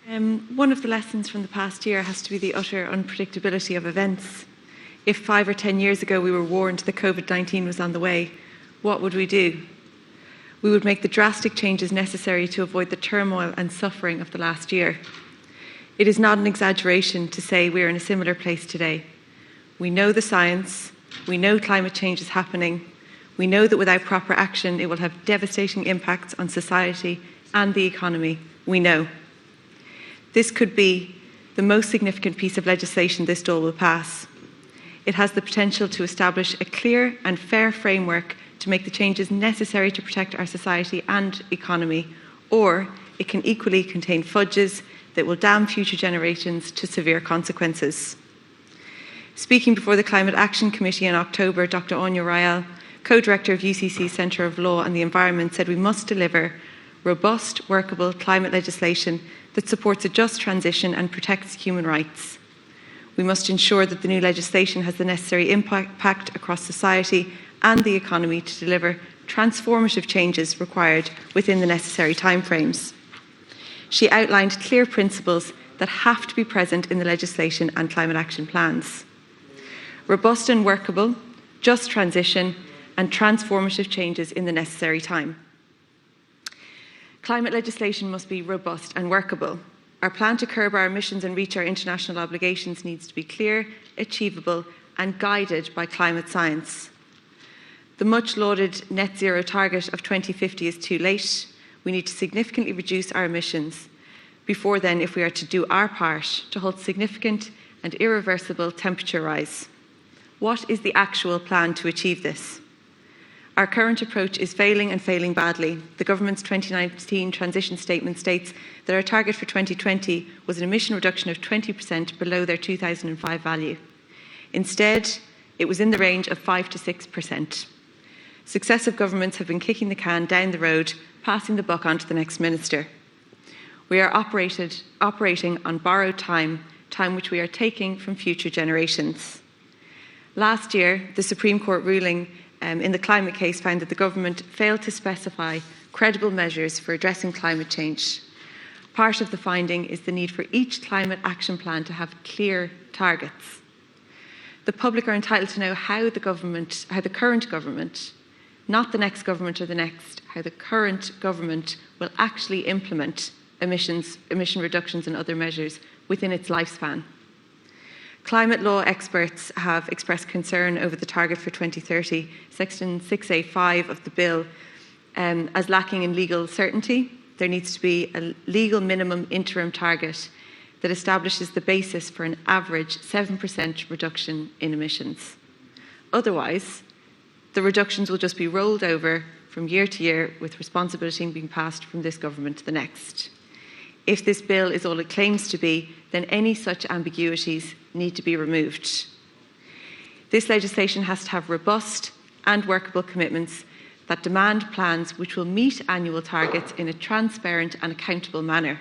One of the lessons from the past year has to be the utter unpredictability of events. If 5 or 10 years ago we were warned that COVID-19 was on the way, what would we do? We would make the drastic changes necessary to avoid the turmoil and suffering of the last year. It is not an exaggeration to say we are in a similar place today. We know the science, we know climate change is happening, we know that without proper action it will have devastating impacts on society and the economy. We know. This could be the most significant piece of legislation this Dáil will pass. It has the potential to establish a clear and fair framework to make the changes necessary to protect our society and economy, or it can equally contain fudges that will damn future generations to severe consequences. Speaking before the Climate Action Committee in October, Dr. Anya Ryle, co-director of UCC Centre of Law and the Environment, said we must deliver robust, workable climate legislation that supports a just transition and protects human rights. We must ensure that the new legislation has the necessary impact across society and the economy to deliver transformative changes required within the necessary timeframes. She outlined clear principles that have to be present in the legislation and climate action plans. Robust and workable, just transition, and transformative changes in the necessary time. Climate legislation must be robust and workable. Our plan to curb our emissions and reach our international obligations needs to be clear, achievable, and guided by climate science. The much lauded net zero target of 2050 is too late. We need to significantly reduce our emissions before then if we are to do our part to halt significant and irreversible temperature rise. What is the actual plan to achieve this? Our current approach is failing and failing badly. The government's 2019 transition statement states that our target for 2020 was an emission reduction of 20% below their 2005 value. Instead, it was in the range of 5 to 6%. Successive governments have been kicking the can down the road, passing the buck on to the next minister. We are operating on borrowed time which we are taking from future generations. Last year, the Supreme Court ruling in the climate case found that the government failed to specify credible measures for addressing climate change. Part of the finding is the need for each climate action plan to have clear targets. The public are entitled to know how the current government, not the next government or the next, how the current government will actually implement emission reductions and other measures within its lifespan. Climate law experts have expressed concern over the target for 2030, Section 6A5 of the bill, as lacking in legal certainty. There needs to be a legal minimum interim target that establishes the basis for an average 7% reduction in emissions. Otherwise, the reductions will just be rolled over from year to year, with responsibility being passed from this government to the next. If this bill is all it claims to be, then any such ambiguities need to be removed. This legislation has to have robust and workable commitments that demand plans which will meet annual targets in a transparent and accountable manner.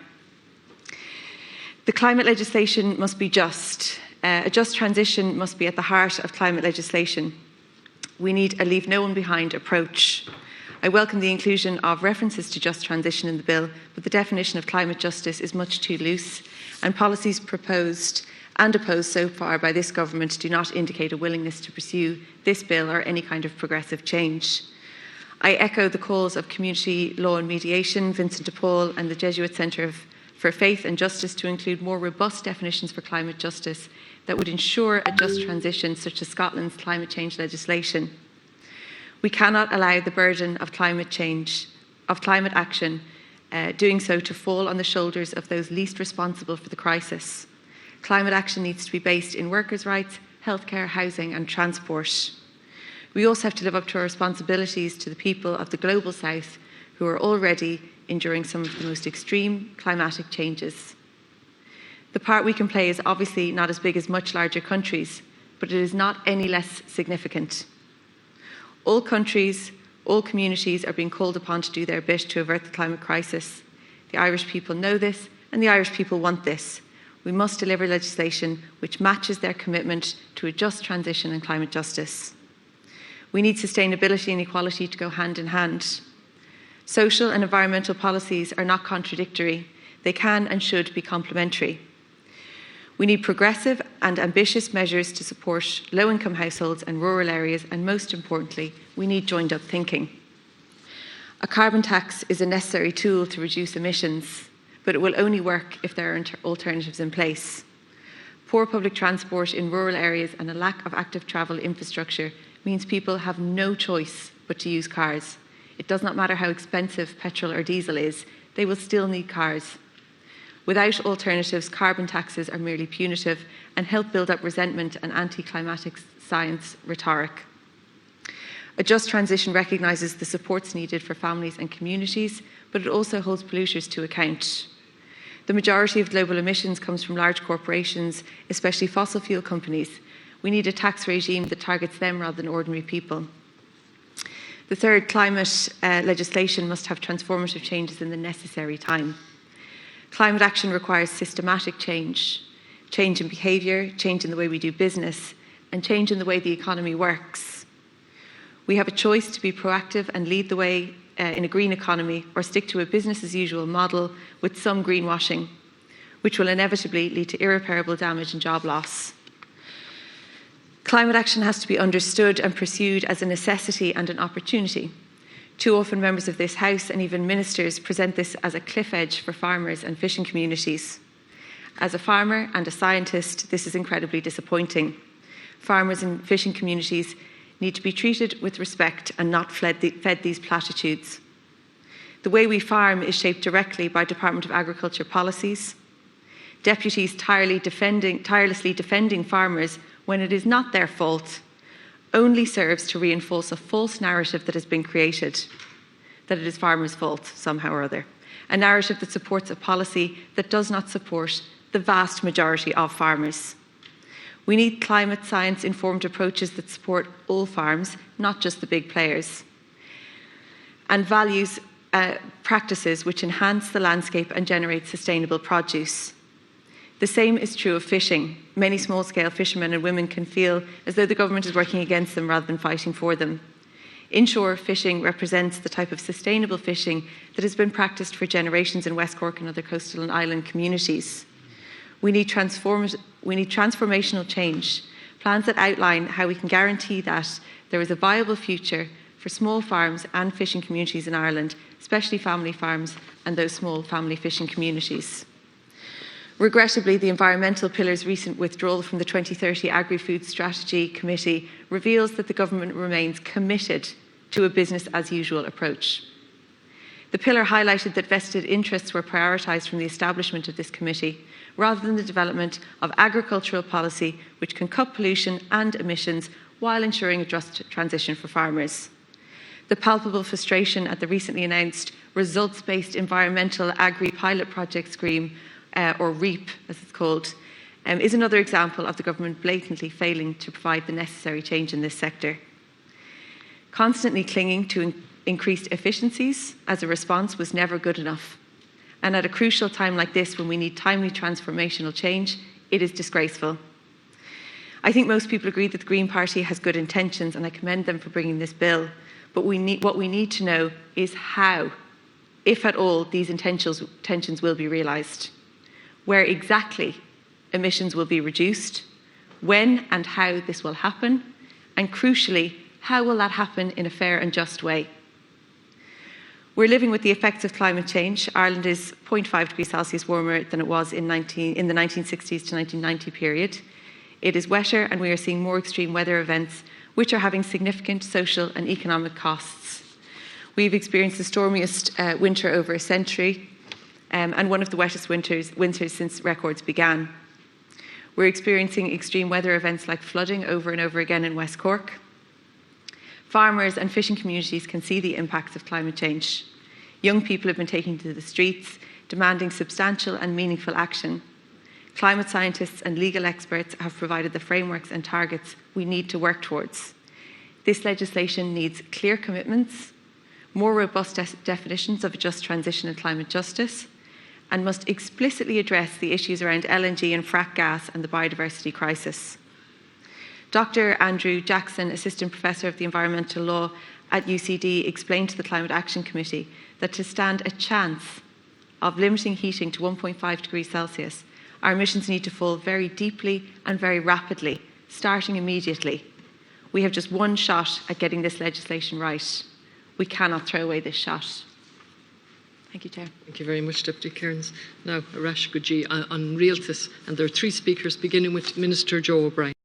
The climate legislation must be just. A just transition must be at the heart of climate legislation. We need a leave no one behind approach. I welcome the inclusion of references to just transition in the bill, but the definition of climate justice is much too loose, and policies proposed and opposed so far by this government do not indicate a willingness to pursue this bill or any kind of progressive change. I echo the calls of Community Law and Mediation, Vincent de Paul, and the Jesuit Centre for Faith and Justice to include more robust definitions for climate justice that would ensure a just transition, such as Scotland's climate change legislation. We cannot allow the burden of climate change, of climate action, doing so to fall on the shoulders of those least responsible for the crisis. Climate action needs to be based in workers' rights, healthcare, housing and transport. We also have to live up to our responsibilities to the people of the Global South, who are already enduring some of the most extreme climatic changes. The part we can play is obviously not as big as much larger countries, but it is not any less significant. All countries, all communities are being called upon to do their bit to avert the climate crisis. The Irish people know this, and the Irish people want this. We must deliver legislation which matches their commitment to a just transition and climate justice. We need sustainability and equality to go hand in hand. Social and environmental policies are not contradictory. They can and should be complementary. We need progressive and ambitious measures to support low-income households and rural areas, and most importantly, we need joined-up thinking. A carbon tax is a necessary tool to reduce emissions, but it will only work if there are alternatives in place. Poor public transport in rural areas and a lack of active travel infrastructure means people have no choice but to use cars. It does not matter how expensive petrol or diesel is, they will still need cars. Without alternatives, carbon taxes are merely punitive and help build up resentment and anti-climatic science rhetoric. A just transition recognises the supports needed for families and communities, but it also holds polluters to account. The majority of global emissions comes from large corporations, especially fossil fuel companies. We need a tax regime that targets them rather than ordinary people. The third, climate legislation must have transformative changes in the necessary time. Climate action requires systematic change in behaviour, change in the way we do business, and change in the way the economy works. We have a choice to be proactive and lead the way in a green economy, or stick to a business-as-usual model with some greenwashing, which will inevitably lead to irreparable damage and job loss. Climate action has to be understood and pursued as a necessity and an opportunity. Too often members of this House and even ministers present this as a cliff edge for farmers and fishing communities. As a farmer and a scientist, this is incredibly disappointing. Farmers and fishing communities need to be treated with respect and not fed these platitudes. The way we farm is shaped directly by Department of Agriculture policies. Deputies tirelessly defending farmers when it is not their fault only serves to reinforce a false narrative that has been created, that it is farmers' fault somehow or other, a narrative that supports a policy that does not support the vast majority of farmers. We need climate science-informed approaches that support all farms, not just the big players, and values practices which enhance the landscape and generate sustainable produce. The same is true of fishing. Many small-scale fishermen and women can feel as though the government is working against them rather than fighting for them. Inshore fishing represents the type of sustainable fishing that has been practiced for generations in West Cork and other coastal and island communities. We need transformational change, plans that outline how we can guarantee that there is a viable future for small farms and fishing communities in Ireland, especially family farms and those small family fishing communities. Regrettably, the environmental pillar's recent withdrawal from the 2030 Agri-Food Strategy Committee reveals that the government remains committed to a business-as-usual approach. The pillar highlighted that vested interests were prioritised from the establishment of this committee, rather than the development of agricultural policy which can cut pollution and emissions while ensuring a just transition for farmers. The palpable frustration at the recently announced results-based environmental agri-pilot project scheme, or REAP as it's called, is another example of the government blatantly failing to provide the necessary change in this sector. Constantly clinging to increased efficiencies as a response was never good enough. And at a crucial time like this, when we need timely transformational change, it is disgraceful. I think most people agree that the Green Party has good intentions, and I commend them for bringing this bill. But what we need to know is how, if at all, these intentions will be realised. Where exactly emissions will be reduced, when and how this will happen, and crucially, how will that happen in a fair and just way? We're living with the effects of climate change. Ireland is 0.5 degrees Celsius warmer than it was in the 1960s to 1990 period. It is wetter, and we are seeing more extreme weather events, which are having significant social and economic costs. We've experienced the stormiest winter over a century, and one of the wettest winters since records began. We're experiencing extreme weather events like flooding over and over again in West Cork. Farmers and fishing communities can see the impacts of climate change. Young people have been taking to the streets, demanding substantial and meaningful action. Climate scientists and legal experts have provided the frameworks and targets we need to work towards. This legislation needs clear commitments, more robust definitions of a just transition and climate justice, and must explicitly address the issues around LNG and frack gas and the biodiversity crisis. Dr. Andrew Jackson, Assistant Professor of the Environmental Law at UCD, explained to the Climate Action Committee that to stand a chance of limiting heating to 1.5 degrees Celsius, our emissions need to fall very deeply and very rapidly, starting immediately. We have just one shot at getting this legislation right. We cannot throw away this shot. Thank you, Chair. Thank you very much, Deputy Cairns. Now, Arash Guji on Rialtas, and there are 3 speakers, beginning with Minister Joe O'Brien.